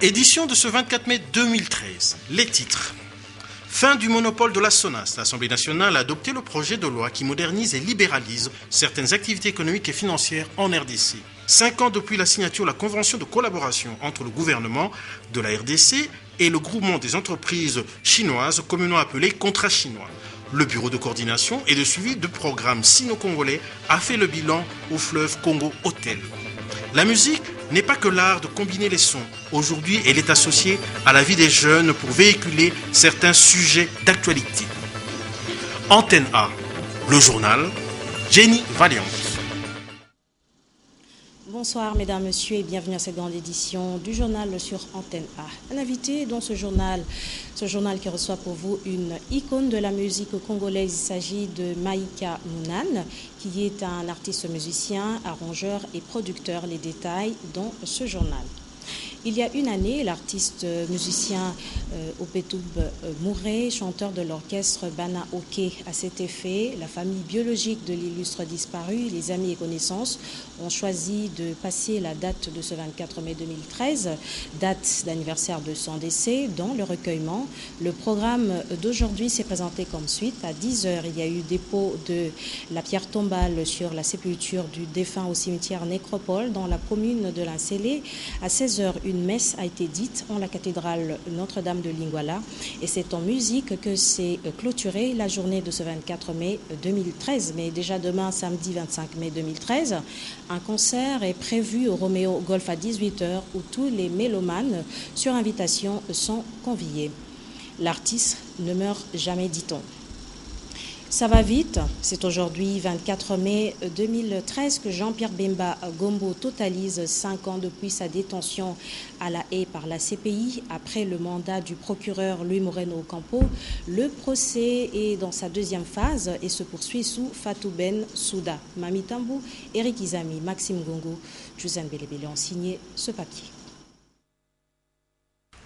Édition de ce 24 mai 2013. Les titres. Fin du monopole de la SONAS. L'Assemblée nationale a adopté le projet de loi qui modernise et libéralise certaines activités économiques et financières en RDC. 5 ans depuis la signature de la convention de collaboration entre le gouvernement de la RDC et le groupement des entreprises chinoises, communément appelé Contrat chinois. Le bureau de coordination et de suivi du programme sino-congolais a fait le bilan au fleuve Congo Hôtel. La musique n'est pas que l'art de combiner les sons. Aujourd'hui, elle est associée à la vie des jeunes pour véhiculer certains sujets d'actualité. Antenne A, le journal, Jenny Valiant. Bonsoir mesdames, messieurs et bienvenue à cette grande édition du journal sur Antenne A. Un invité dans ce journal qui reçoit pour vous une icône de la musique congolaise. Il s'agit de Maïka Mounan, qui est un artiste musicien, arrangeur et producteur. Les détails dans ce journal. Il y a une année, l'artiste musicien Opetoub Mouré, chanteur de l'orchestre Bana Oké, à cet effet, la famille biologique de l'illustre disparu, les amis et connaissances ont choisi de passer la date de ce 24 mai 2013, date d'anniversaire de son décès, dans le recueillement. Le programme d'aujourd'hui s'est présenté comme suite. À 10h, il y a eu dépôt de la pierre tombale sur la sépulture du défunt au cimetière Nécropole dans la commune de l'Incélé. À 16h, une messe a été dite en la cathédrale Notre-Dame de Lingwala et c'est en musique que s'est clôturée la journée de ce 24 mai 2013. Mais déjà demain, samedi 25 mai 2013, un concert est prévu au Roméo Golf à 18h où tous les mélomanes sur invitation sont conviés. L'artiste ne meurt jamais, dit-on. Ça va vite, c'est aujourd'hui 24 mai 2013 que Jean-Pierre Bemba Gombo totalise 5 ans depuis sa détention à La Haye par la CPI. Après le mandat du procureur Louis Moreno Ocampo, le procès est dans sa deuxième phase et se poursuit sous Fatou Ben Souda. Mami Tambou, Eric Izami, Maxime Gongo, Josène Belebele ont signé ce papier.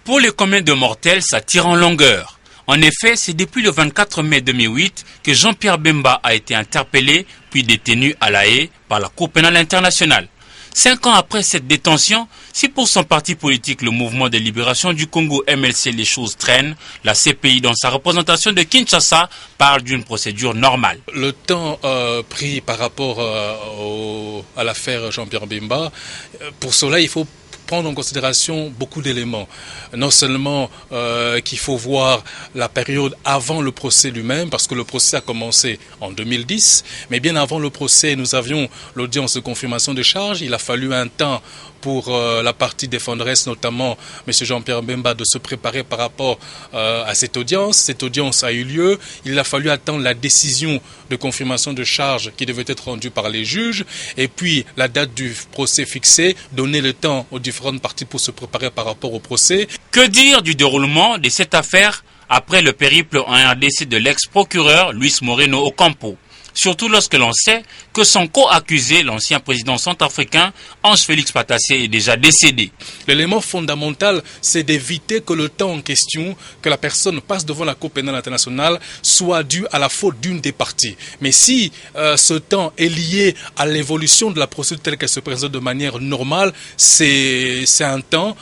Pour les communs de mortels, ça tire en longueur. En effet, c'est depuis le 24 mai 2008 que Jean-Pierre Bemba a été interpellé puis détenu à La Haye par la Cour pénale internationale. 5 ans après cette détention, si pour son parti politique, le Mouvement de libération du Congo MLC, les choses traînent, la CPI dans sa représentation de Kinshasa parle d'une procédure normale. Le temps pris par rapport à l'affaire Jean-Pierre Bemba, pour cela il faut prendre en considération beaucoup d'éléments. Non seulement qu'il faut voir la période avant le procès lui-même, parce que le procès a commencé en 2010, mais bien avant le procès, nous avions l'audience de confirmation de charges. Il a fallu un temps pour la partie défenderesse, notamment M. Jean-Pierre Bemba, de se préparer par rapport à cette audience. Cette audience a eu lieu. Il a fallu attendre la décision de confirmation de charges qui devait être rendue par les juges. Et puis, la date du procès fixée, donner le temps aux différentes parties pour se préparer par rapport au procès. Que dire du déroulement de cette affaire après le périple en RDC de l'ex-procureur Luis Moreno Ocampo? Surtout lorsque l'on sait que son co-accusé, l'ancien président centrafricain, Ange-Félix Patassé, est déjà décédé. L'élément fondamental, c'est d'éviter que le temps en question, que la personne passe devant la Cour pénale internationale, soit dû à la faute d'une des parties. Mais si ce temps est lié à l'évolution de la procédure telle qu'elle se présente de manière normale, c'est un temps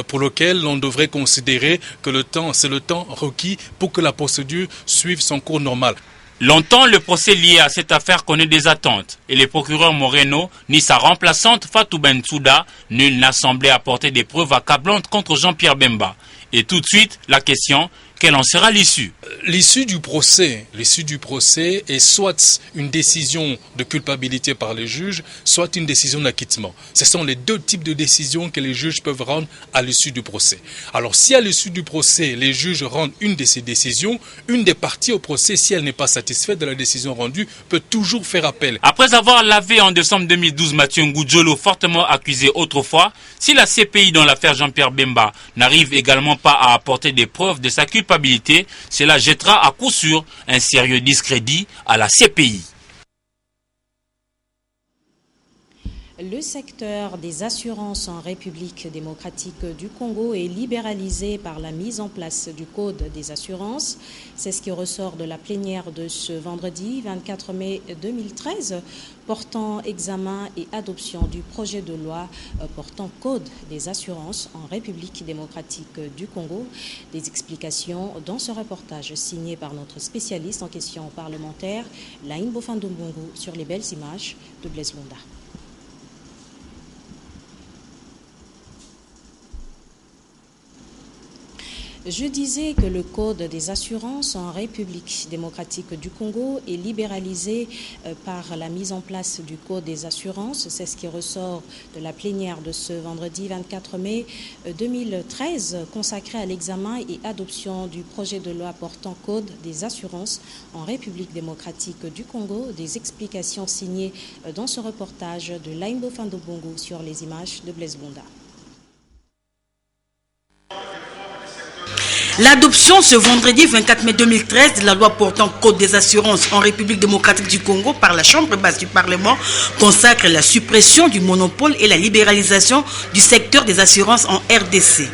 pour lequel l'on devrait considérer que c'est le temps requis pour que la procédure suive son cours normal. Longtemps, le procès lié à cette affaire connaît des attentes et le procureur Moreno ni sa remplaçante Fatou Ben Souda, nul n'a semblé apporter des preuves accablantes contre Jean-Pierre Bemba. Et tout de suite, la question, quelle en sera l'issue? L'issue du procès est soit une décision de culpabilité par les juges, soit une décision d'acquittement. Ce sont les deux types de décisions que les juges peuvent rendre à l'issue du procès. Alors si à l'issue du procès, les juges rendent une de ces décisions, une des parties au procès, si elle n'est pas satisfaite de la décision rendue, peut toujours faire appel. Après avoir lavé en décembre 2012 Mathieu Ngoudjolo, fortement accusé autrefois, si la CPI dans l'affaire Jean-Pierre Bemba n'arrive également pas à apporter des preuves de sa culpabilité, cela jettera à coup sûr un sérieux discrédit à la CPI. Le secteur des assurances en République démocratique du Congo est libéralisé par la mise en place du Code des assurances. C'est ce qui ressort de la plénière de ce vendredi 24 mai 2013 portant examen et adoption du projet de loi portant Code des assurances en République démocratique du Congo. Des explications dans ce reportage signé par notre spécialiste en questions parlementaires, Laïn Bofandombongo, sur les belles images de Blaise Londa. Je disais que le Code des assurances en République démocratique du Congo est libéralisé par la mise en place du Code des assurances. C'est ce qui ressort de la plénière de ce vendredi 24 mai 2013 consacrée à l'examen et adoption du projet de loi portant Code des assurances en République démocratique du Congo. Des explications signées dans ce reportage de Laïn Bofandombongo sur les images de Blaise Londa. L'adoption ce vendredi 24 mai 2013 de la loi portant Code des assurances en République démocratique du Congo par la Chambre basse du Parlement consacre la suppression du monopole et la libéralisation du secteur des assurances en RDC.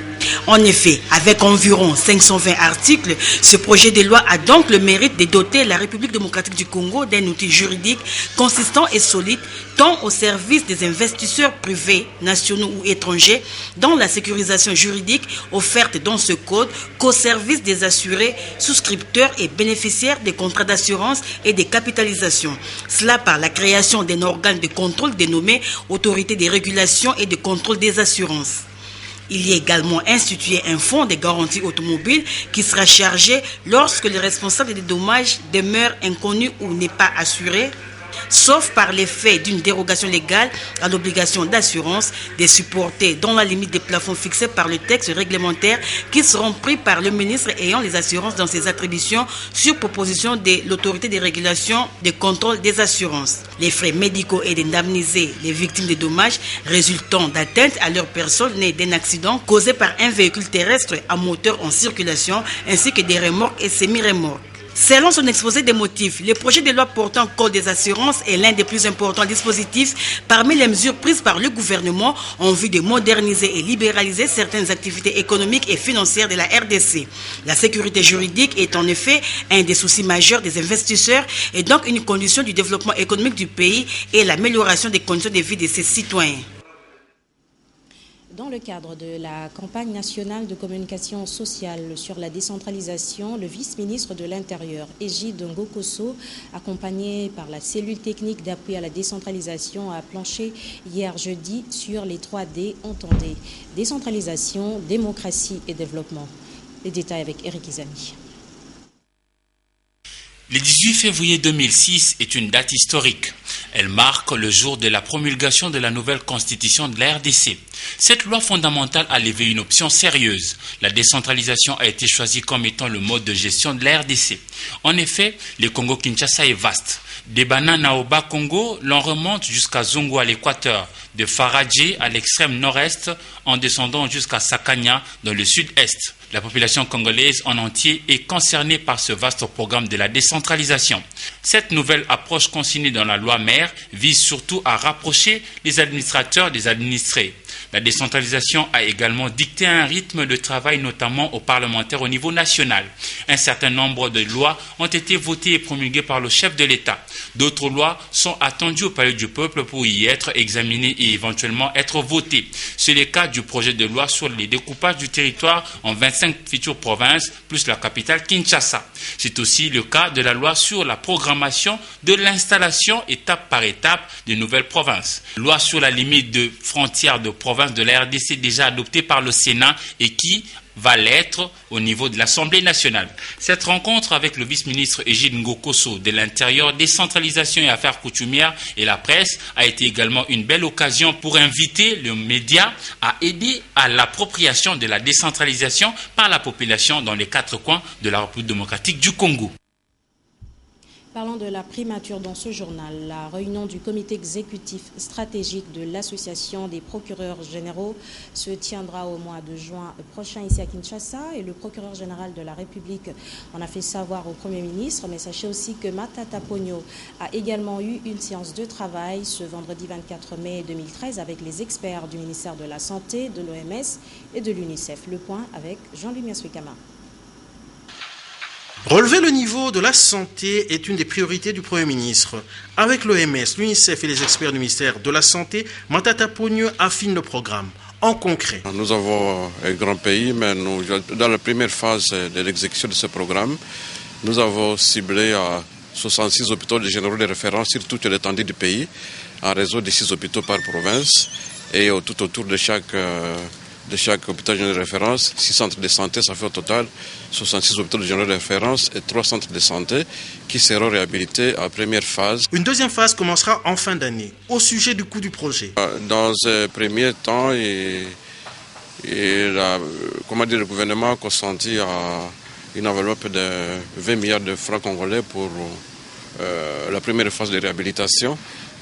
En effet, avec environ 520 articles, ce projet de loi a donc le mérite de doter la République démocratique du Congo d'un outil juridique consistant et solide, tant au service des investisseurs privés, nationaux ou étrangers, dans la sécurisation juridique offerte dans ce code, qu'au service des assurés, souscripteurs et bénéficiaires des contrats d'assurance et des capitalisations. Cela par la création d'un organe de contrôle dénommé Autorité de régulation et de contrôle des assurances. Il y a également institué un fonds de garantie automobile qui sera chargé lorsque le responsable des dommages demeure inconnu ou n'est pas assuré, sauf par l'effet d'une dérogation légale à l'obligation d'assurance des supportés dans la limite des plafonds fixés par le texte réglementaire qui seront pris par le ministre ayant les assurances dans ses attributions sur proposition de l'autorité de régulation de contrôle des assurances. Les frais médicaux et d'indemniser les victimes des dommages résultant d'atteintes à leur personne née d'un accident causé par un véhicule terrestre à moteur en circulation ainsi que des remorques et semi-remorques. Selon son exposé des motifs, le projet de loi portant Code des assurances est l'un des plus importants dispositifs parmi les mesures prises par le gouvernement en vue de moderniser et libéraliser certaines activités économiques et financières de la RDC. La sécurité juridique est en effet un des soucis majeurs des investisseurs et donc une condition du développement économique du pays et l'amélioration des conditions de vie de ses citoyens. Dans le cadre de la campagne nationale de communication sociale sur la décentralisation, le vice-ministre de l'Intérieur, Égide Ngokoso, accompagné par la cellule technique d'appui à la décentralisation, a planché hier jeudi sur les 3D entendez: décentralisation, démocratie et développement. Les détails avec Eric Izami. Le 18 février 2006 est une date historique. Elle marque le jour de la promulgation de la nouvelle constitution de la RDC. Cette loi fondamentale a levé une option sérieuse. La décentralisation a été choisie comme étant le mode de gestion de la RDC. En effet, le Congo-Kinshasa est vaste. Des bananes au Bas-Congo, l'on remonte jusqu'à Zongo à l'équateur, de Faradje à l'extrême nord-est, en descendant jusqu'à Sakanya dans le sud-est. La population congolaise en entier est concernée par ce vaste programme de la décentralisation. Cette nouvelle approche consignée dans la loi mère vise surtout à rapprocher les administrateurs des administrés. La décentralisation a également dicté un rythme de travail, notamment aux parlementaires au niveau national. Un certain nombre de lois ont été votées et promulguées par le chef de l'État. D'autres lois sont attendues au Palais du Peuple pour y être examinées et éventuellement être votées. C'est le cas du projet de loi sur les découpages du territoire en 25 futures provinces, plus la capitale Kinshasa. C'est aussi le cas de la loi sur la programmation de l'installation étape par étape des nouvelles provinces. Loi sur la limite de frontières de provinces de la RDC déjà adoptée par le Sénat et qui va l'être au niveau de l'Assemblée nationale. Cette rencontre avec le vice-ministre Égide Ngokoso de l'Intérieur, décentralisation et affaires coutumières et la presse a été également une belle occasion pour inviter les médias à aider à l'appropriation de la décentralisation par la population dans les 4 coins de la République démocratique du Congo. Parlant de la primature dans ce journal, la réunion du comité exécutif stratégique de l'association des procureurs généraux se tiendra au mois de juin prochain ici à Kinshasa et le procureur général de la République en a fait savoir au Premier ministre. Mais sachez aussi que Matata Ponyo a également eu une séance de travail ce vendredi 24 mai 2013 avec les experts du ministère de la Santé, de l'OMS et de l'UNICEF. Le point avec Jean-Louis Miaswikama. Relever le niveau de la santé est une des priorités du Premier ministre. Avec l'OMS, l'UNICEF et les experts du ministère de la Santé, Matata Ponyo affine le programme. En concret, nous avons un grand pays, mais dans la première phase de l'exécution de ce programme, nous avons ciblé à 66 hôpitaux généraux de référence sur toute l'étendue du pays, un réseau de 6 hôpitaux par province, et tout autour de chaque hôpital général de référence, 6 centres de santé, ça fait au total 66 hôpitaux généraux de référence et 3 centres de santé qui seront réhabilités en première phase. Une deuxième phase commencera en fin d'année. Au sujet du coût du projet. Dans un premier temps, le gouvernement a consenti à une enveloppe de 20 milliards de francs congolais pour la première phase de réhabilitation.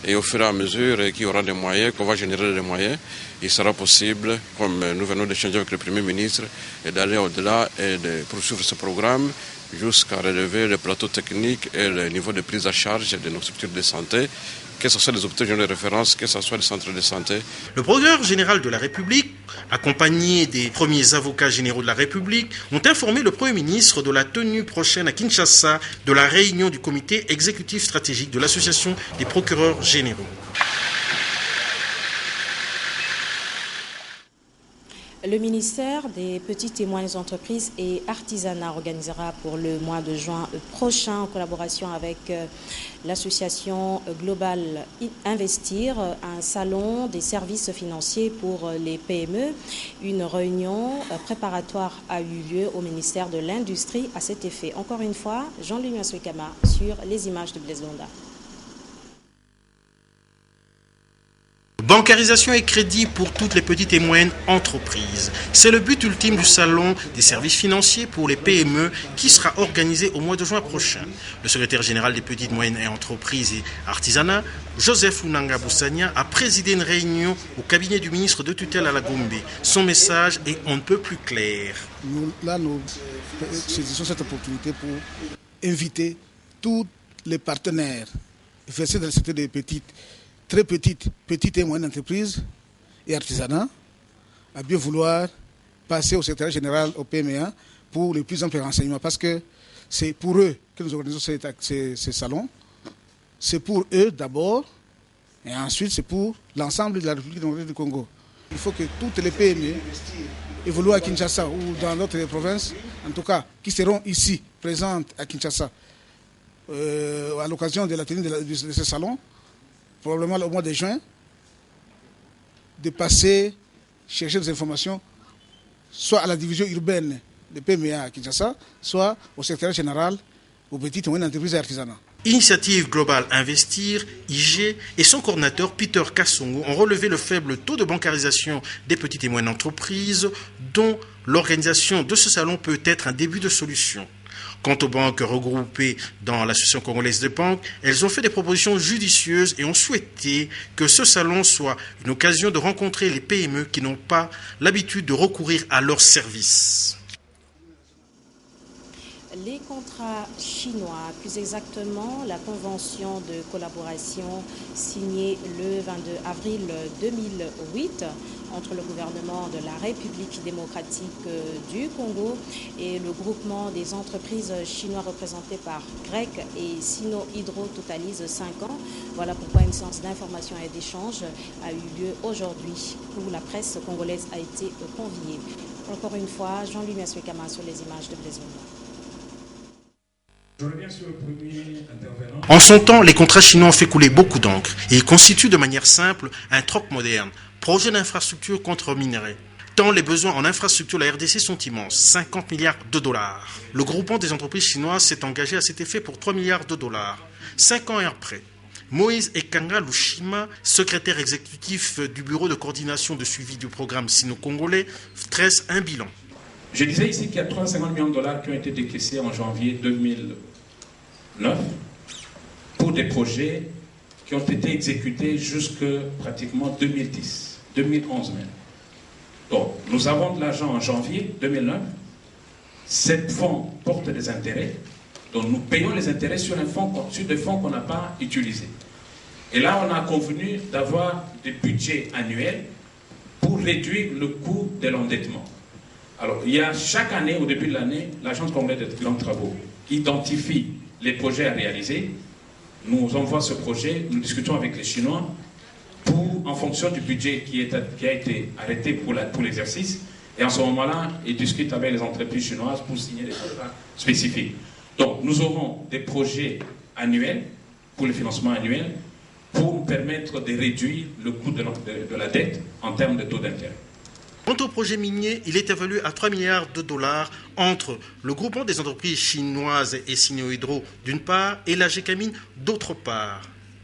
Et au fur et à mesure qu'il y aura des moyens, qu'on va générer des moyens, il sera possible, comme nous venons d'échanger avec le Premier ministre, d'aller au-delà et de poursuivre ce programme jusqu'à relever le plateau technique et le niveau de prise en charge de nos structures de santé, que ce soit les hôpitaux généraux de référence, que ce soit les centres de santé. Le procureur général de la République, accompagné des premiers avocats généraux de la République, ont informé le Premier ministre de la tenue prochaine à Kinshasa de la réunion du comité exécutif stratégique de l'Association des procureurs généraux. Le ministère des Petites et Moyennes Entreprises et Artisanat organisera pour le mois de juin prochain, en collaboration avec l'association Global Investir, un salon des services financiers pour les PME. Une réunion préparatoire a eu lieu au ministère de l'Industrie à cet effet. Encore une fois, Jean-Louis Miaswikama sur les images de Blaise Londa. Bancarisation et crédit pour toutes les petites et moyennes entreprises. C'est le but ultime du salon des services financiers pour les PME qui sera organisé au mois de juin prochain. Le secrétaire général des petites, moyennes entreprises et artisanat, Joseph Lunanga Boussania, a présidé une réunion au cabinet du ministre de tutelle à la Gombe. Son message est on ne peut plus clair. Nous saisissons cette opportunité pour inviter tous les partenaires versés dans le secteur des très petites et moyennes entreprises et artisanats à bien vouloir passer au secrétaire général au PMEA pour les plus amples renseignements parce que c'est pour eux que nous organisons ces salons. C'est pour eux d'abord et ensuite c'est pour l'ensemble de la République démocratique du Congo. Il faut que toutes les PME évoluent à Kinshasa ou dans d'autres provinces, en tout cas qui seront ici présentes à Kinshasa à l'occasion de la tenue de ce salon, probablement au mois de juin, de passer chercher des informations soit à la division urbaine de PMEA à Kinshasa, soit au secrétaire général aux petites et moyennes entreprises et artisanats. Initiative Global Investir, IG, et son coordinateur Peter Kassongo ont relevé le faible taux de bancarisation des petites et moyennes entreprises, dont l'organisation de ce salon peut être un début de solution. Quant aux banques regroupées dans l'Association congolaise des banques, elles ont fait des propositions judicieuses et ont souhaité que ce salon soit une occasion de rencontrer les PME qui n'ont pas l'habitude de recourir à leurs services. Les contrats chinois, plus exactement la convention de collaboration signée le 22 avril 2008 entre le gouvernement de la République démocratique du Congo et le groupement des entreprises chinois représenté par Grec et Sino Hydro totalise 5 ans. Voilà pourquoi une séance d'information et d'échange a eu lieu aujourd'hui où la presse congolaise a été conviée. Encore une fois, Jean-Louis Miaswikama sur les images de Blaise Londa. En son temps, les contrats chinois ont fait couler beaucoup d'encre et ils constituent de manière simple un troc moderne, projet d'infrastructure contre minerais. Tant les besoins en infrastructure de la RDC sont immenses, 50 milliards de dollars. Le groupement des entreprises chinoises s'est engagé à cet effet pour 3 milliards de dollars. 5 ans après, Moïse Ekanga Lushima, secrétaire exécutif du bureau de coordination de suivi du programme sino-congolais, dresse un bilan. Je disais ici qu'il y a 350 millions de dollars qui ont été décaissés en janvier 2009 des projets qui ont été exécutés jusque pratiquement 2010, 2011 même. Donc, nous avons de l'argent en janvier 2009. Ces fonds portent des intérêts. Donc, nous payons les intérêts sur des fonds qu'on n'a pas utilisés. Et là, on a convenu d'avoir des budgets annuels pour réduire le coût de l'endettement. Alors, il y a chaque année, au début de l'année, l'Agence congolaise de grands travaux identifie les projets à réaliser, nous envoie ce projet, nous discutons avec les Chinois en fonction du budget qui a été arrêté pour l'exercice, et en ce moment-là, ils discutent avec les entreprises chinoises pour signer des contrats spécifiques. Donc, nous aurons des projets annuels, pour le financement annuel, pour nous permettre de réduire le coût de la dette en termes de taux d'intérêt. Quant au projet minier, il est évalué à 3 milliards de dollars entre le groupement des entreprises chinoises et Sino-Hydro d'une part et la Gécamine d'autre part.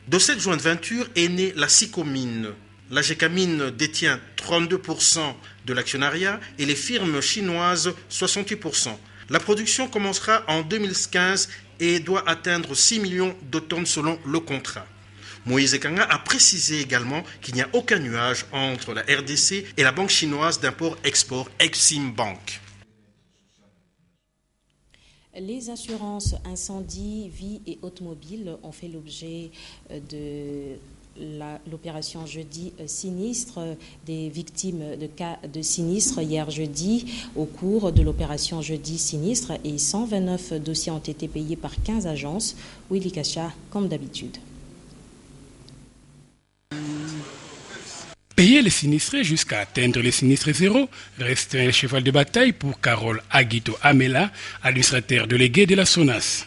De cette jointe venture est née la Sicomine. La Gécamine détient 32% de l'actionnariat et les firmes chinoises 68%. La production commencera en 2015 et doit atteindre 6 millions de tonnes selon le contrat. Moïse Kanga a précisé également qu'il n'y a aucun nuage entre la RDC et la banque chinoise d'import-export Exim Bank. Les assurances incendie, vie et automobile ont fait l'objet de l'opération jeudi sinistre des victimes de cas de sinistre hier jeudi. Au cours de l'opération jeudi sinistre, et 129 dossiers ont été payés par 15 agences. Willy Kacha, comme d'habitude. Payer les sinistrés jusqu'à atteindre les sinistrés zéro reste un cheval de bataille pour Carole Aguito Amela, administrateur délégué de la SONAS.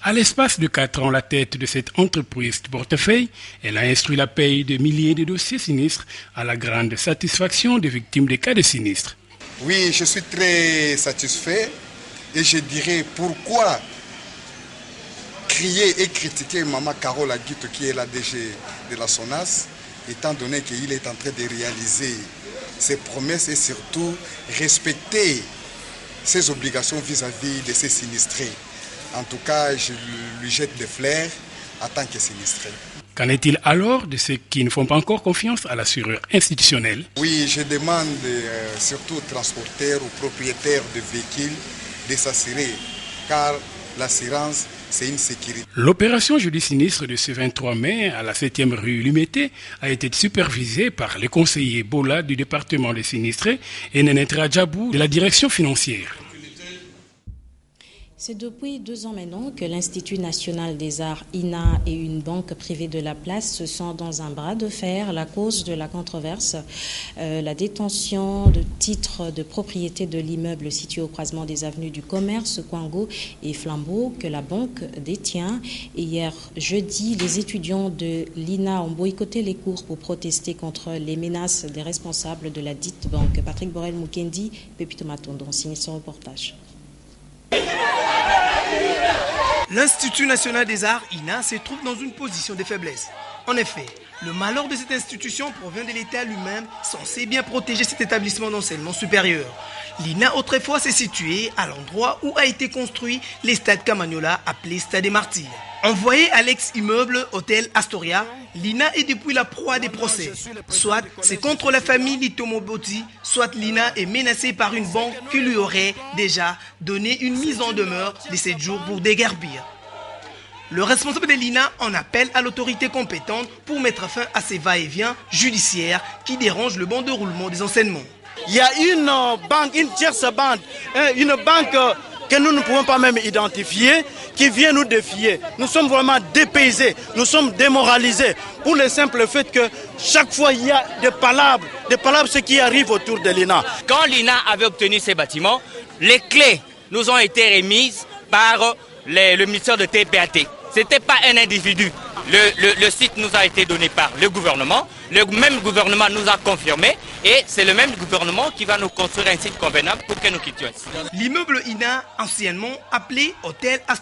À l'espace de 4 ans, la tête de cette entreprise de portefeuille, elle a instruit la paye de milliers de dossiers sinistres à la grande satisfaction des victimes des cas de sinistres. Oui, je suis très satisfait et je dirais pourquoi crier et critiquer Maman Carole Aguito qui est la DG de la SONAS, étant donné qu'il est en train de réaliser ses promesses et surtout respecter ses obligations vis-à-vis de ses sinistrés. En tout cas, je lui jette des fleurs en tant que sinistré. Qu'en est-il alors de ceux qui ne font pas encore confiance à l'assureur institutionnel? Oui, je demande surtout aux transporteurs, aux propriétaires de véhicules de s'assurer, car l'assurance, c'est une sécurité. L'opération jeudi sinistre de ce 23 mai à la 7e rue Lumété a été supervisée par le conseiller Bola du département des sinistrés et Nenetra Djabou de la direction financière. C'est depuis 2 ans maintenant que l'Institut national des arts INA et une banque privée de la place se sont dans un bras de fer. La cause de la controverse, la détention de titres de propriété de l'immeuble situé au croisement des avenues du Commerce, Kwango et Flambeau que la banque détient. Et hier jeudi, les étudiants de l'INA ont boycotté les cours pour protester contre les menaces des responsables de la dite banque. Patrick Borel-Mukendi, Pépito Matondon signe ce reportage. L'Institut national des arts, INA, se trouve dans une position de faiblesse. En effet, le malheur de cette institution provient de l'État lui-même, censé bien protéger cet établissement d'enseignement supérieur. L'INA autrefois s'est situé à l'endroit où a été construit le stade Camagnola appelé Stade des Martyrs. Envoyé à l'ex-immeuble Hôtel Astoria, l'INA est depuis la proie des procès. Soit c'est contre la famille Litomoboti, soit l'INA est menacée par une banque qui lui aurait déjà donné une mise en demeure de 7 jours pour déguerpir. Le responsable de l'INA en appelle à l'autorité compétente pour mettre fin à ces va-et-vient judiciaires qui dérangent le bon déroulement des enseignements. Il y a une banque, une tierce banque, une banque que nous ne pouvons pas même identifier, qui vient nous défier. Nous sommes vraiment dépaysés, nous sommes démoralisés pour le simple fait que chaque fois il y a des palabres ce qui arrive autour de l'INA. Quand l'INA avait obtenu ces bâtiments, les clés nous ont été remises par le ministère de TPAT. Ce n'était pas un individu. Le site nous a été donné par le gouvernement. Le même gouvernement nous a confirmé et c'est le même gouvernement qui va nous construire un site convenable pour que nous quittions. L'immeuble INA, anciennement appelé Hôtel Astoria,